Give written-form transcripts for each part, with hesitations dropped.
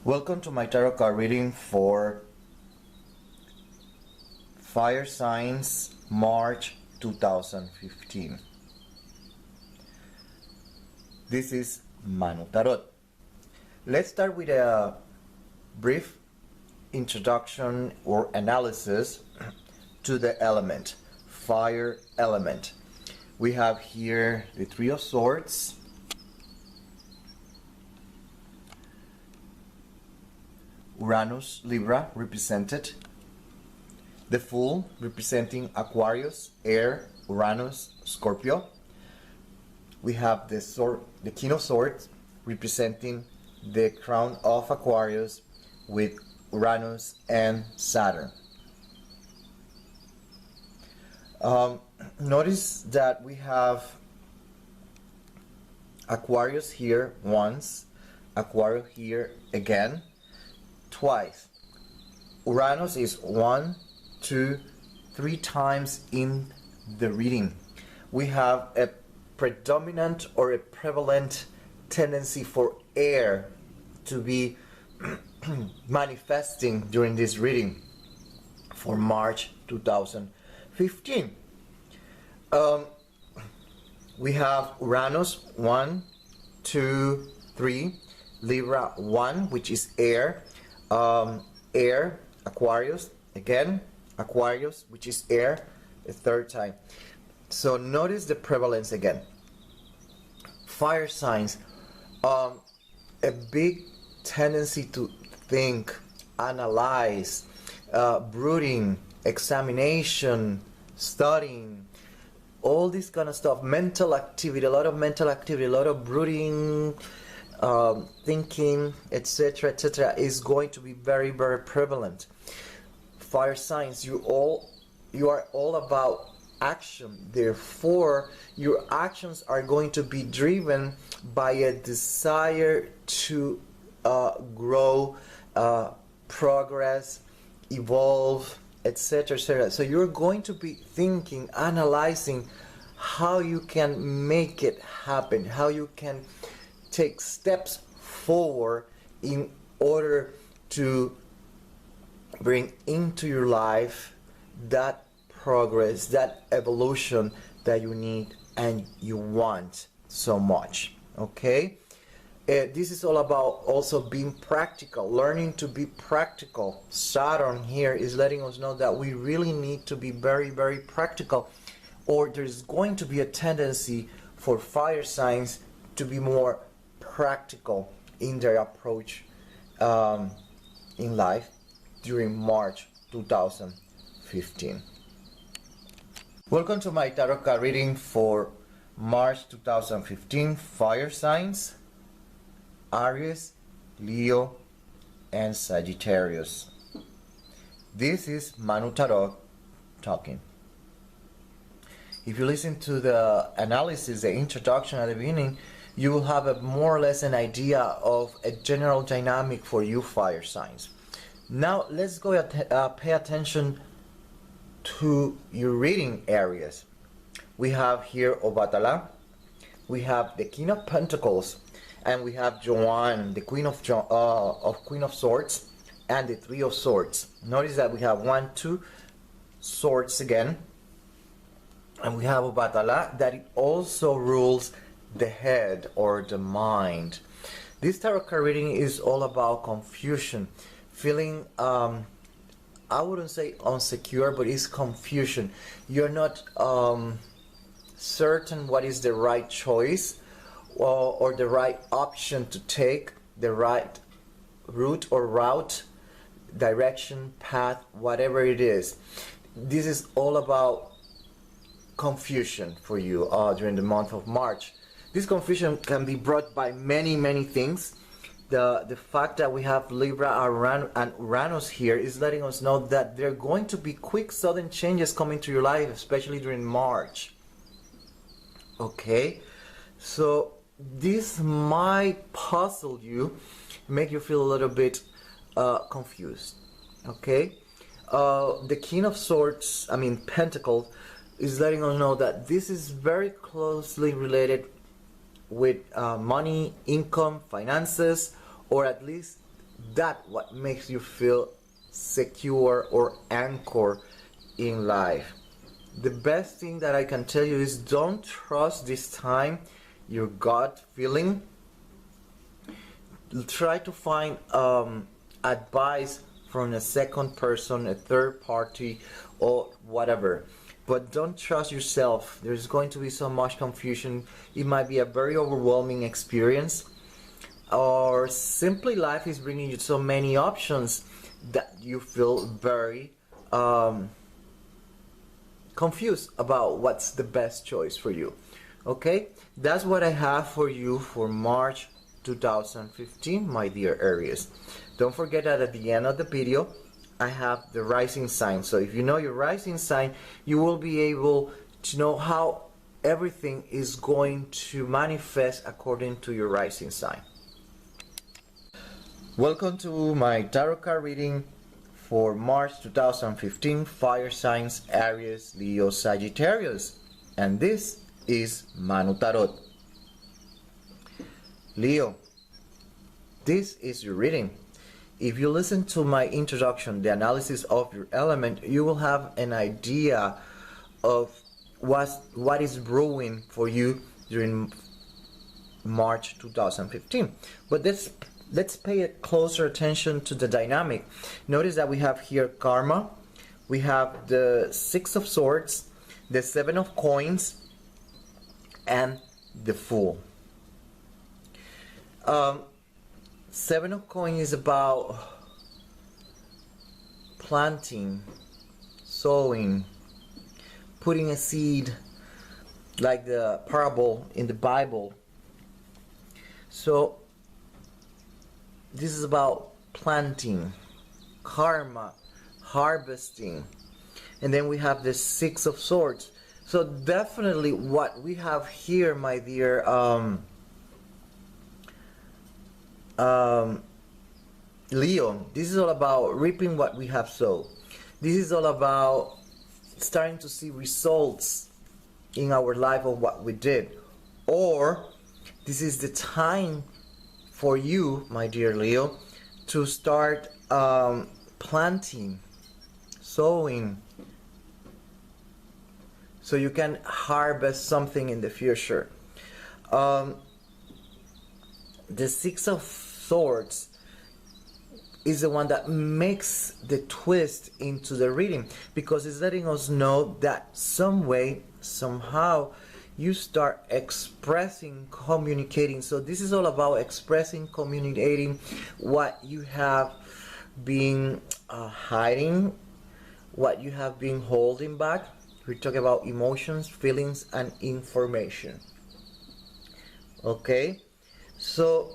Welcome to my tarot card reading for fire signs March 2015. This is Manu Tarot. Let's start with a brief introduction or analysis to the element, fire element. We have here the Three of Swords, Uranus, Libra represented, the Fool representing Aquarius, Air, Uranus, Scorpio. We have the King of Swords representing the crown of Aquarius with Uranus and Saturn. Notice that we have Aquarius here once, Aquarius here again, twice. Uranus is 1, 2, 3 times in the reading. We have a predominant or a prevalent tendency for air to be manifesting during this reading for March 2015. We have Uranus 1, 2, 3, Libra 1, which is air, air, Aquarius, again, Aquarius, which is air, a third time. So notice the prevalence again. Fire signs, a big tendency to think, analyze, brooding, examination, studying, all this kind of stuff, mental activity, a lot of mental activity, a lot of brooding, thinking, etc., etc., is going to be very, very prevalent. Fire signs, you are all about action. Therefore, your actions are going to be driven by a desire to grow, progress, evolve, etc., etc. So you're going to be thinking, analyzing how you can make it happen, how you can take steps forward in order to bring into your life that progress, that evolution that you need and you want so much. Okay, this is all about also being practical, learning to be practical. Saturn here is letting us know that we really need to be very, very practical, or there's going to be a tendency for fire signs to be more practical in their approach in life during March 2015. Welcome to my tarot card reading for March 2015 fire signs Aries, Leo, and Sagittarius. This is Manu Tarot talking. If you listen to the analysis, the introduction at the beginning, you will have a more or less an idea of a general dynamic for you fire signs. Now let's go pay attention to your reading areas. We have here Obatala, we have the King of Pentacles, and we have Joanne, the Queen of Swords, and the Three of Swords. Notice that we have 1, 2 swords again, and we have Obatala, that it also rules the head or the mind. This tarot card reading is all about confusion, feeling I wouldn't say insecure, but it's confusion. You're not certain what is the right choice or the right option to take, the right route or route, direction, path, whatever it is. This is all about confusion for you during the month of March. This confusion can be brought by many, many things. The fact that we have Libra and Uranus here is letting us know that there are going to be quick, sudden changes coming to your life, especially during March. Okay, so this might puzzle you, make you feel a little bit confused. Okay, the King of Swords, Pentacles, is letting us know that this is very closely related with money, income, finances, or at least that what makes you feel secure or anchor in life. The best thing that I can tell you is don't trust this time your gut feeling. Try to find advice from a second person, a third party, or whatever. But don't trust yourself. There's going to be so much confusion. It might be a very overwhelming experience, or simply life is bringing you so many options that you feel very confused about what's the best choice for you. Okay, that's what I have for you for March 2015, my dear Aries. Don't forget that at the end of the video I have the rising sign. So if you know your rising sign, you will be able to know how everything is going to manifest according to your rising sign. Welcome to my tarot card reading for March 2015, fire signs Aries, Leo, Sagittarius, and this is Manu Tarot. Leo, this is your reading. If you listen to my introduction, the analysis of your element, you will have an idea of what is brewing for you during March 2015. But let's pay a closer attention to the dynamic. Notice that we have here karma, we have the Six of Swords, the Seven of Coins, and the Fool. Seven of Coins is about planting, sowing, putting a seed, like the parable in the Bible. So this is about planting, karma, harvesting. And then we have the Six of Swords. So definitely what we have here, my dear Leo, this is all about reaping what we have sowed. This is all about starting to see results in our life of what we did. Or this is the time for you, my dear Leo, to start planting, sowing, so you can harvest something in the future. The Six of Swords is the one that makes the twist into the reading, because it's letting us know that some way, somehow, you start expressing, communicating. So this is all about expressing, communicating what you have been hiding, what you have been holding back. We're talking about emotions, feelings, and information. Okay, so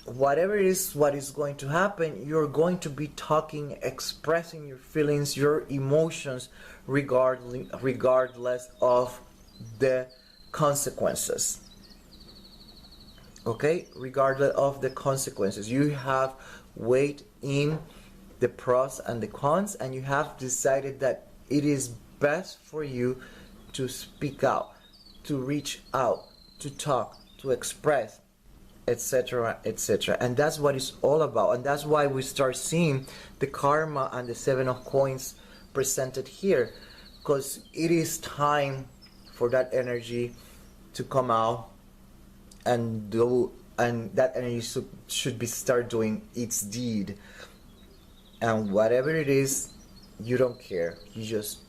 whatever it is, what is going to happen, you're going to be talking, expressing your feelings, your emotions, regardless of the consequences. Okay, regardless of the consequences, you have weighed in the pros and the cons, and you have decided that it is best for you to speak out, to reach out, to talk, to express, etc., etc. And that's what it's all about. And that's why we start seeing the karma and the Seven of Coins presented here, because it is time for that energy to come out and do, and that energy should be start doing its deed. And whatever it is, you don't care, you just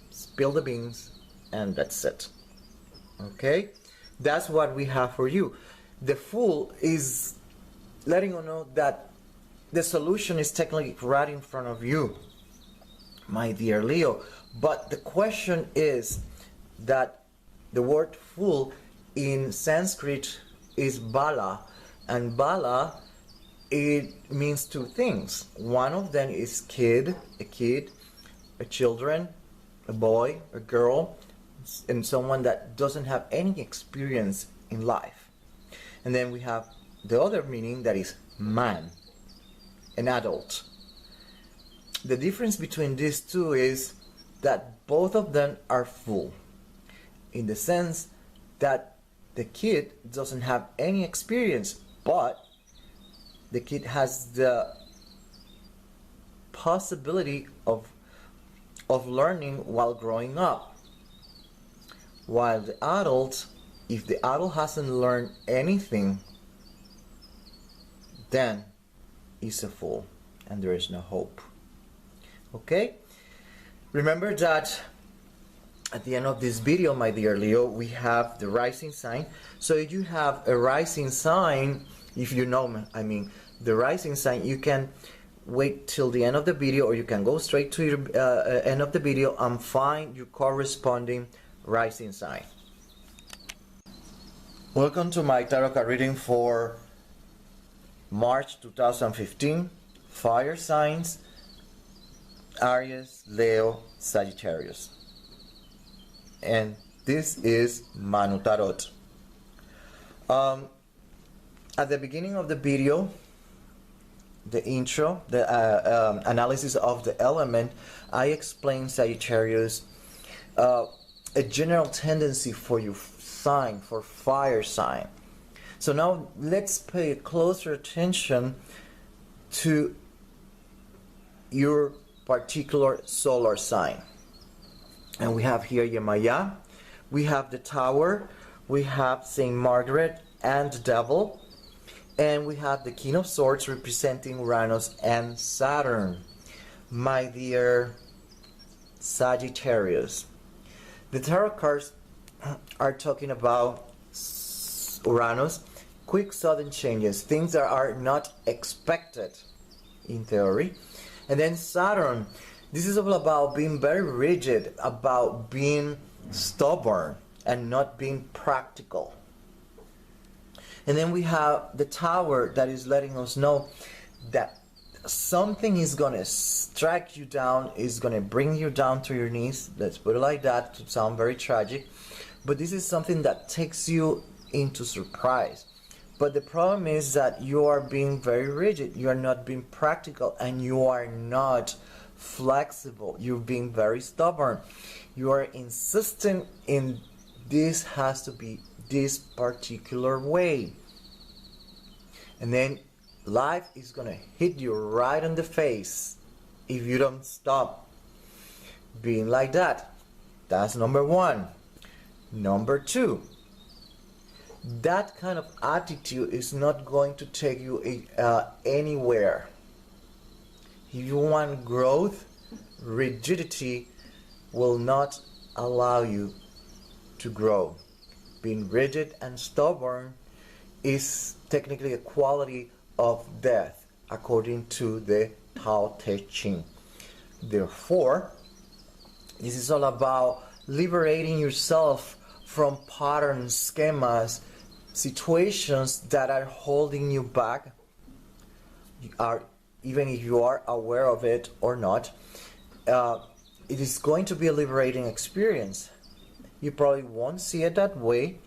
spill the beans and that's it. Okay, that's what we have for you. The Fool is letting you know that the solution is technically right in front of you, my dear Leo. But the question is that the word fool in Sanskrit is bala, and bala, it means two things. One of them is kid, a children, a boy, a girl, and someone that doesn't have any experience in life. And then we have the other meaning, that is man, an adult. The difference between these two is that both of them are full, in the sense that the kid doesn't have any experience, but The kid has the possibility of learning while growing up. While the adult, if the adult hasn't learned anything, then he's a fool and there is no hope. Okay? Remember that at the end of this video, my dear Leo, we have the rising sign. So if you have a rising sign, if you know, I mean, the rising sign, you can wait till the end of the video, or you can go straight to your end of the video and find your corresponding rising sign. Welcome to my tarot card reading for March 2015. Fire signs, Aries, Leo, Sagittarius. And this is Manu Tarot. At the beginning of the video, the intro, the analysis of the element, I explained, Sagittarius, a general tendency for your sign, for fire sign. So now let's pay closer attention to your particular solar sign. And we have here Yemaya, we have the Tower, we have Saint Margaret and the Devil, and we have the King of Swords representing Uranus and Saturn. My dear Sagittarius, the tarot cards are talking about Uranus, quick sudden changes, things that are not expected in theory. And then Saturn, this is all about being very rigid, about being stubborn and not being practical. And then we have the Tower that is letting us know that something is going to strike you down, is going to bring you down to your knees. Let's put it like that to sound very tragic. But this is something that takes you into surprise. But the problem is that you are being very rigid. You are not being practical and you are not flexible. You're being very stubborn. You are insistent in this has to be this particular way. And then life is going to hit you right in the face if you don't stop being like that. That's number one. Number two, that kind of attitude is not going to take you anywhere. If you want growth, rigidity will not allow you to grow. Being rigid and stubborn is technically a quality of death, according to the Tao Te Ching. Therefore, this is all about liberating yourself from patterns, schemas, situations that are holding you back, even if you are aware of it or not. It is going to be a liberating experience. You probably won't see it that way,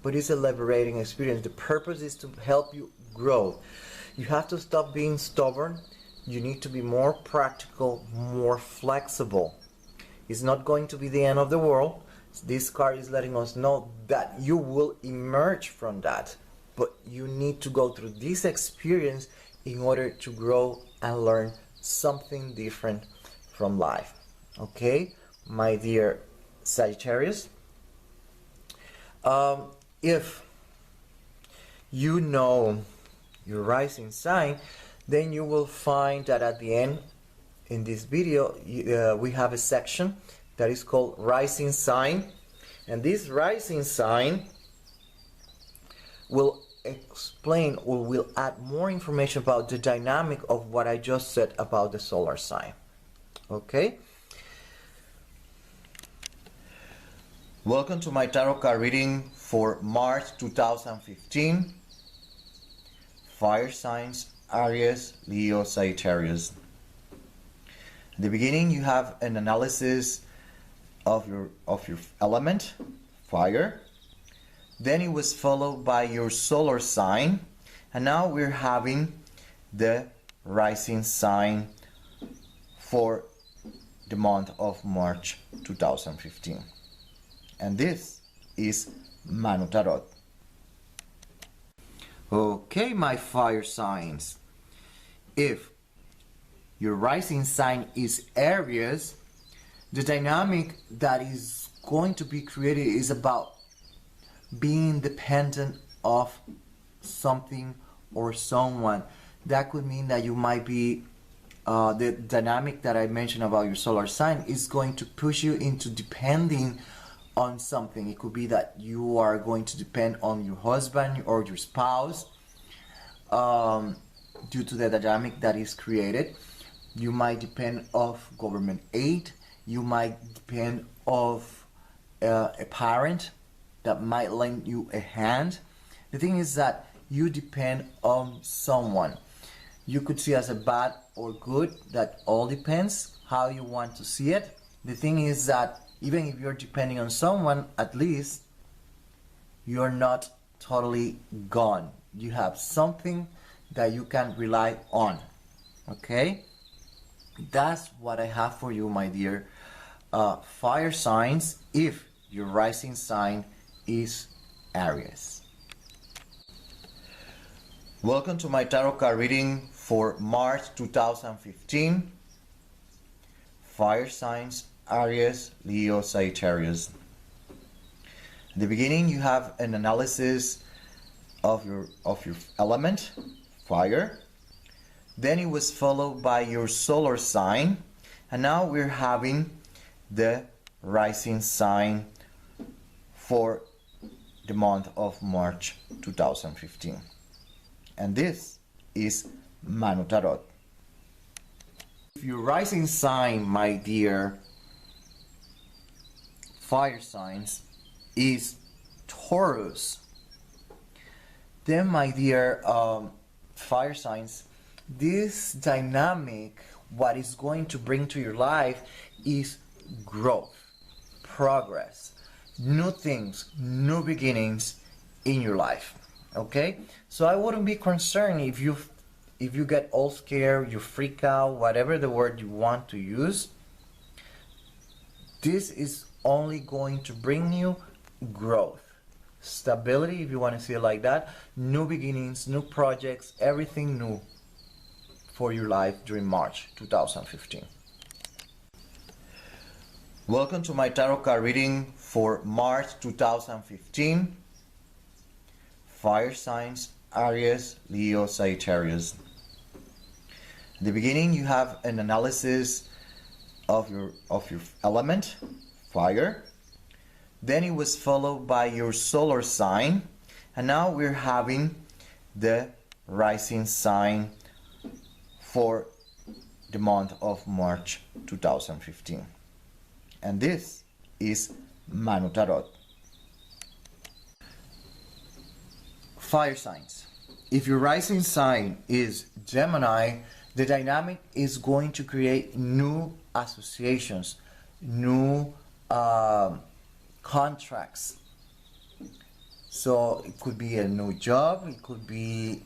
but it's a liberating experience. The purpose is to help you grow. You have to stop being stubborn. You need to be more practical, more flexible. It's not going to be the end of the world. This card is letting us know that you will emerge from that, but you need to go through this experience in order to grow and learn something different from life. Okay, my dear Sagittarius, if you know your rising sign, then you will find that at the end in this video we have a section that is called rising sign, and this rising sign will explain or will add more information about the dynamic of what I just said about the solar sign. Okay, welcome to my tarot card reading for March 2015. Fire signs, Aries, Leo, Sagittarius. At the beginning you have an analysis of your element, fire. Then it was followed by your solar sign, and now we're having the rising sign for the month of March 2015. And this is Manu Tarot. Okay, my fire signs. If your rising sign is Aries, the dynamic that is going to be created is about being dependent of something or someone. That could mean that you might be the dynamic that I mentioned about your solar sign is going to push you into depending on something. It could be that you are going to depend on your husband or your spouse due to the dynamic that is created. You might depend of government aid. You might depend of a parent that might lend you a hand. The thing is that you depend on someone. You could see as a bad or good. That all depends how you want to see it. The thing is that even if you're depending on someone, at least you're not totally gone. You have something that you can rely on. Okay? That's what I have for you, my dear fire signs, if your rising sign is Aries. Welcome to my tarot card reading for March 2015. Fire signs, Aries, Leo, Sagittarius. In the beginning, you have an analysis of your element, fire. Then it was followed by your solar sign, and now we're having the rising sign for the month of March 2015. And this is Manu Tarot. If your rising sign, my dear fire signs, is Taurus, then my dear fire signs, this dynamic, what is going to bring to your life is growth, progress, new things, new beginnings in your life. Okay, so I wouldn't be concerned if you get all scared, you freak out, whatever the word you want to use. This is only going to bring you growth, stability, if you want to see it like that, new beginnings, new projects, everything new for your life during March 2015. Welcome to my tarot card reading for March 2015. Fire signs, Aries, Leo, Sagittarius. In the beginning, you have an analysis of your element, fire. Then it was followed by your solar sign, and now we're having the rising sign for the month of March 2015. And this is Manu Tarot. Fire signs. If your rising sign is Gemini, the dynamic is going to create new associations, new contracts. So it could be a new job, it could be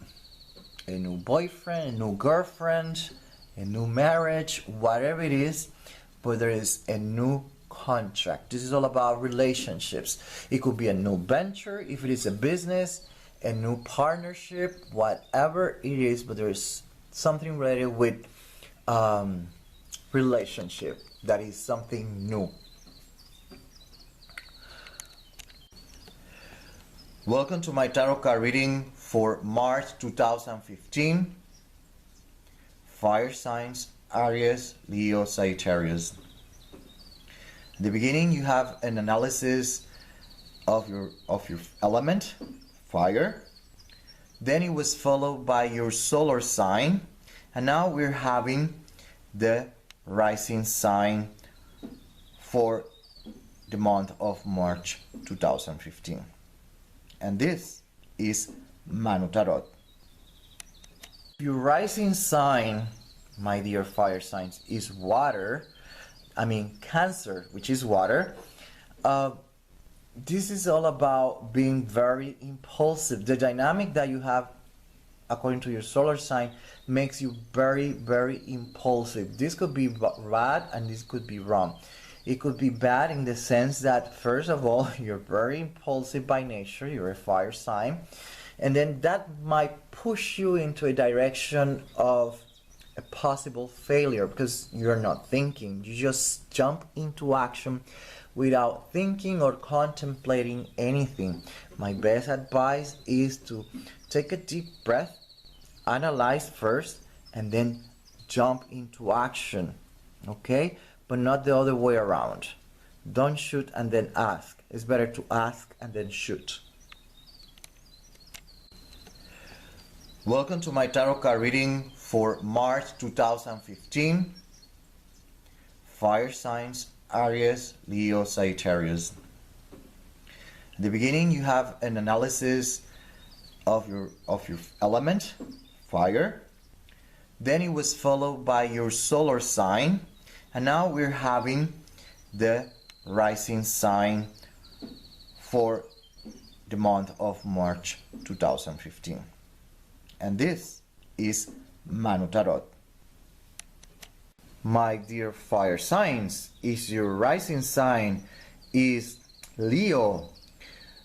a new boyfriend, a new girlfriend, a new marriage, whatever it is, but there is a new contract. This is all about relationships. It could be a new venture, if it is a business, a new partnership, whatever it is, but there is something related with relationship. That is something new. Welcome to my tarot card reading for March 2015. Fire signs, Aries, Leo, Sagittarius. In the beginning, you have an analysis of your element, fire. Then it was followed by your solar sign, and now we're having the rising sign for the month of March 2015. And this is Manu Tarot. Your rising sign, my dear fire signs, is water. Cancer, which is water. This is all about being very impulsive. The dynamic that you have, according to your solar sign, makes you very, very impulsive. This could be bad and this could be wrong. It could be bad in the sense that, first of all, you're very impulsive by nature. You're a fire sign. And then that might push you into a direction of a possible failure because you're not thinking. You just jump into action without thinking or contemplating anything. My best advice is to take a deep breath, analyze first, and then jump into action. Okay? But not the other way around. Don't shoot and then ask. It's better to ask and then shoot. Welcome to my tarot card reading for March 2015. Fire signs, Aries, Leo, Sagittarius. At the beginning, you have an analysis of your element, fire. Then it was followed by your solar sign. And now we're having the rising sign for the month of March 2015. And this is Manu Tarot. My dear fire signs, if your rising sign is Leo,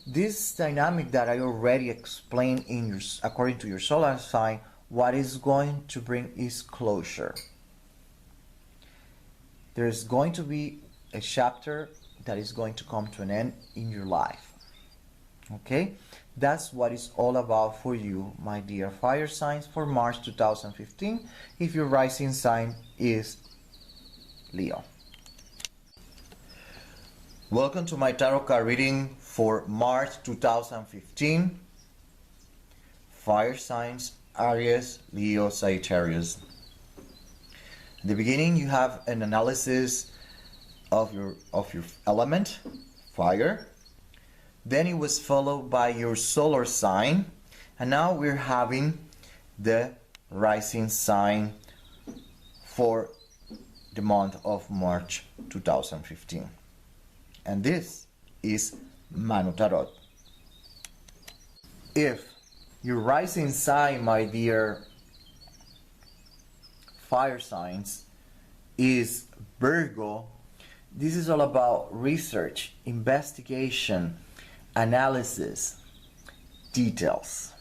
this dynamic that I already explained according to your solar sign, what is going to bring is closure. There's going to be a chapter that is going to come to an end in your life. Okay? That's what it's all about for you, my dear fire signs, for March 2015, if your rising sign is Leo. Welcome to my tarot card reading for March 2015. Fire signs, Aries, Leo, Sagittarius. At the beginning, you have an analysis of your element, fire. Then it was followed by your solar sign, and now we're having the rising sign for the month of March 2015. And this is Manu Tarot. If your rising sign, my dear fire signs, is Virgo, this is all about research, investigation, analysis, details.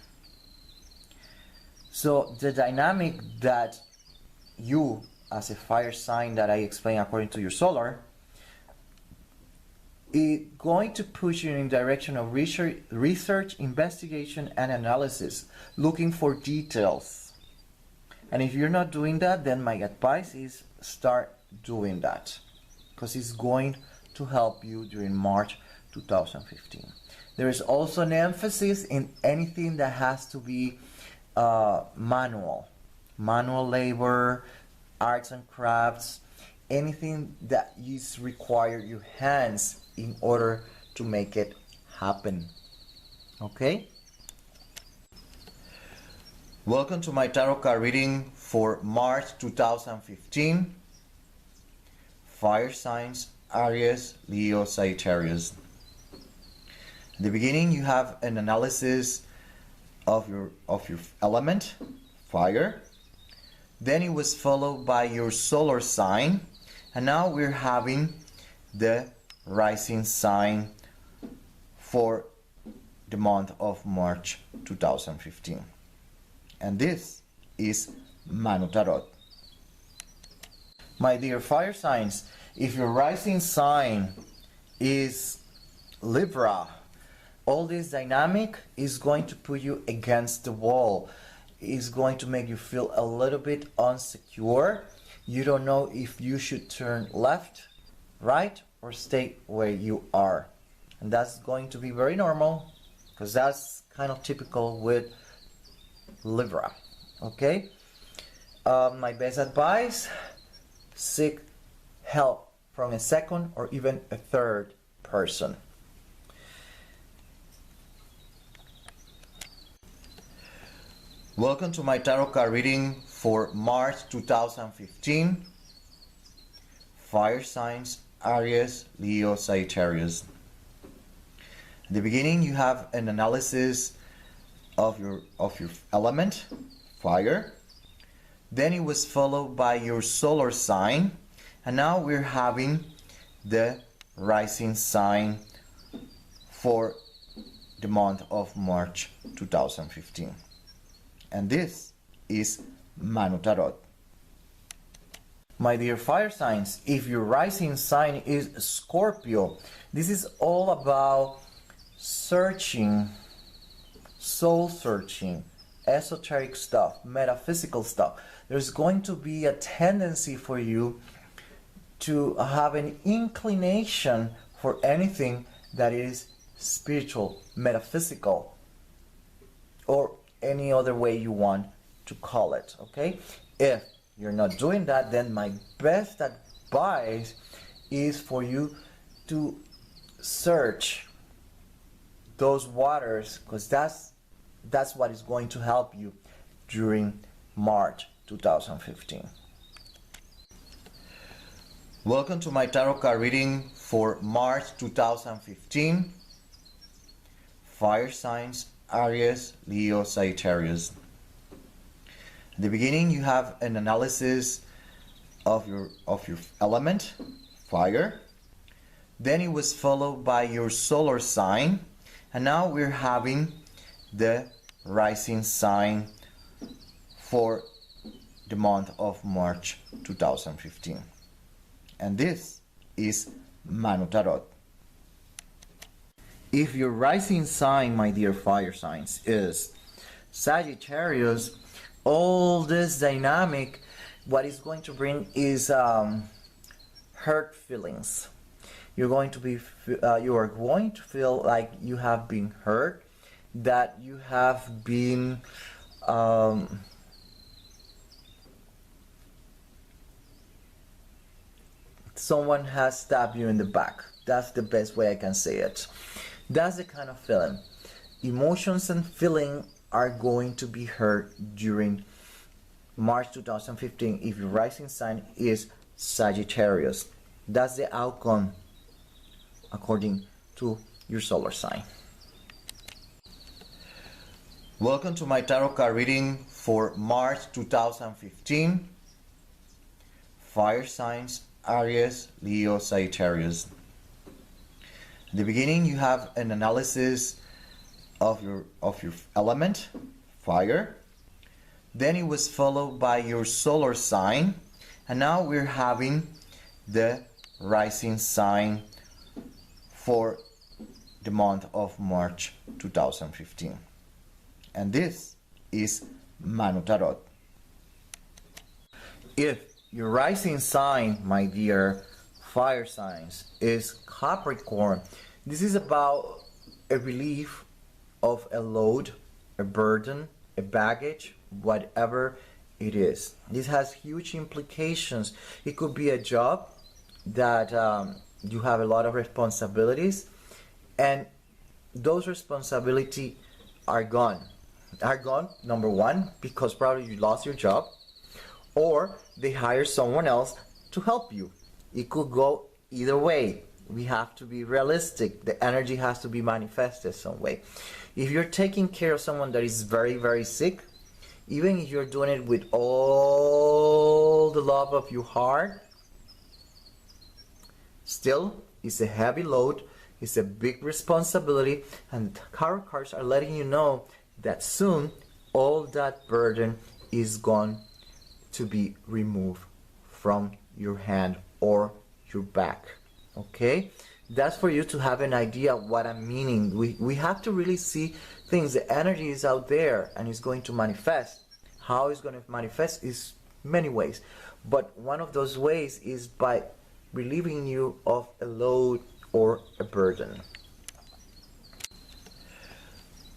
So the dynamic that you, as a fire sign that I explained according to your solar, is going to push you in the direction of research, investigation, and analysis, looking for details. And if you're not doing that, then my advice is start doing that, because it's going to help you during March 2015. There is also an emphasis in anything that has to be manual labor, arts and crafts, anything that is require your hands in order to make it happen. Okay? Welcome to my tarot card reading for March 2015. Fire signs, Aries, Leo, Sagittarius. At the beginning, you have an analysis of your element, fire. Then it was followed by your solar sign, and now we're having the rising sign for the month of March 2015. And this is Manu Tarot. My dear fire signs, if your rising sign is Libra, all this dynamic is going to put you against the wall. It's going to make you feel a little bit insecure. You don't know if you should turn left, right, or stay where you are. And that's going to be very normal, because that's kind of typical with Libra. Okay? My best advice, seek help from a second or even a third person. Welcome to my tarot card reading for March 2015. Fire signs, Aries, Leo, Sagittarius. At the beginning, you have an analysis of your element, fire. Then it was followed by your solar sign, and now we're having the rising sign for the month of March 2015. And this is Manu Tarot. My dear fire signs, if your rising sign is Scorpio, this is all about searching, soul searching, esoteric stuff, metaphysical stuff. There's going to be a tendency for you to have an inclination for anything that is spiritual, metaphysical, or any other way you want to call it, okay? If you're not doing that, then my best advice is for you to search those waters, because that's what is going to help you during March 2015. Welcome to my tarot card reading for March 2015. Fire signs, Aries, Leo, Sagittarius. At the beginning, you have an analysis of your element, fire. Then it was followed by your solar sign, and now we're having the rising sign for the month of March 2015. And this is Manu Tarot. If your rising sign, my dear fire signs, is Sagittarius, all this dynamic, what it's going to bring is hurt feelings. You are going to feel like you have been hurt, that you have been someone has stabbed you in the back. That's the best way I can say it. That's the kind of feeling. Emotions and feeling are going to be hurt during March 2015 if your rising sign is Sagittarius. That's the outcome according to your solar sign. Welcome to my tarot card reading for March 2015. Fire signs, Aries, Leo, Sagittarius. At the beginning, you have an analysis of your element, fire. Then it was followed by your solar sign, and now we're having the rising sign for the month of March 2015. And this is Manu Tarot. If your rising sign, my dear fire signs, is Capricorn, this is about a relief of a load, a burden, a baggage, whatever it is. This has huge implications. It could be a job that you have a lot of responsibilities, and those responsibilities are gone. Are gone, number one, because probably you lost your job, or they hire someone else to help you. It could go either way. We have to be realistic. The energy has to be manifested some way. If you're taking care of someone that is very, very sick, even if you're doing it with all the love of your heart, still it's a heavy load, it's a big responsibility, and the tarot cards are letting you know that soon all that burden is going to be removed from your hand or your back. Okay, that's for you to have an idea of what I'm meaning. We have to really see things. The energy is out there and it's going to manifest. How it's going to manifest is many ways, but one of those ways is by relieving you of a load or a burden.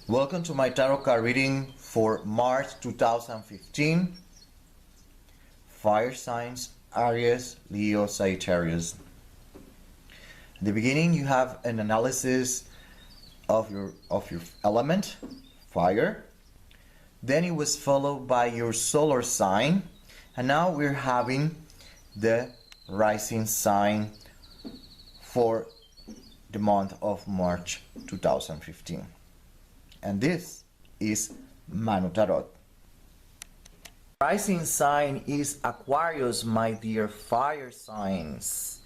Welcome to my tarot card reading for March 2015. Fire signs, Aries, Leo, Sagittarius. At the beginning, you have an analysis of your element, fire. Then it was followed by your solar sign, and now we're having the rising sign for the month of March 2015. And this is Manu Tarot. Rising sign is Aquarius, my dear fire signs.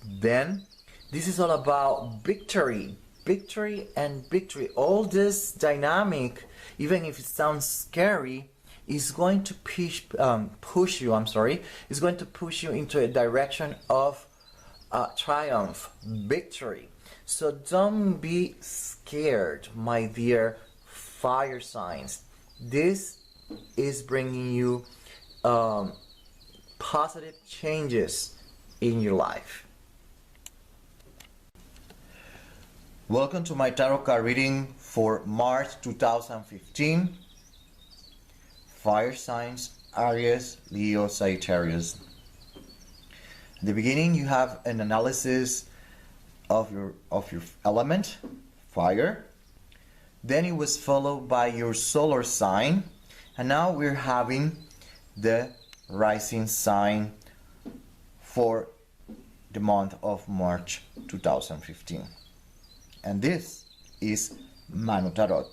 Then this is all about victory victory and victory. All this dynamic, even if it sounds scary, is going to push you, is going to push you into a direction of triumph, victory. So don't be scared, my dear fire signs. This is bringing you positive changes in your life. Welcome to my tarot card reading for March 2015. Fire signs, Aries, Leo, Sagittarius. At the beginning, you have an analysis of your element, fire. Then it was followed by your solar sign, and now we're having the rising sign for the month of March 2015. And this is Manu Tarot.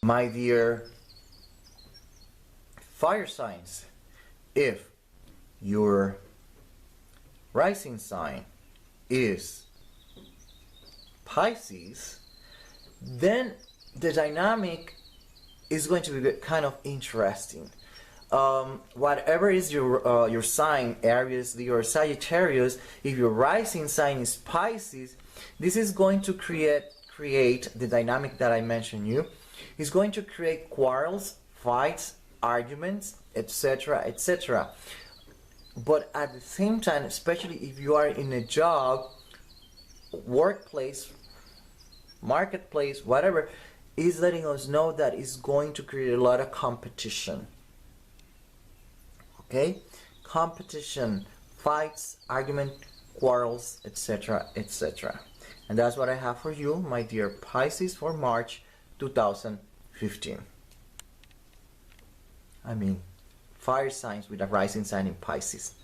My dear fire signs, if your rising sign is Pisces, then the dynamic is going to be kind of interesting. Whatever is your sign, Aries, Leo, or Sagittarius, if your rising sign is Pisces, this is going to create the dynamic that I mentioned you. It's going to create quarrels, fights, arguments, etc., etc. But at the same time, especially if you are in a job, workplace, marketplace, whatever, is letting us know that it's going to create a lot of competition. Okay? Competition, fights, argument, quarrels, etc., etc. And that's what I have for you, my dear Pisces, for March 2015. I mean, fire signs with a rising sign in Pisces.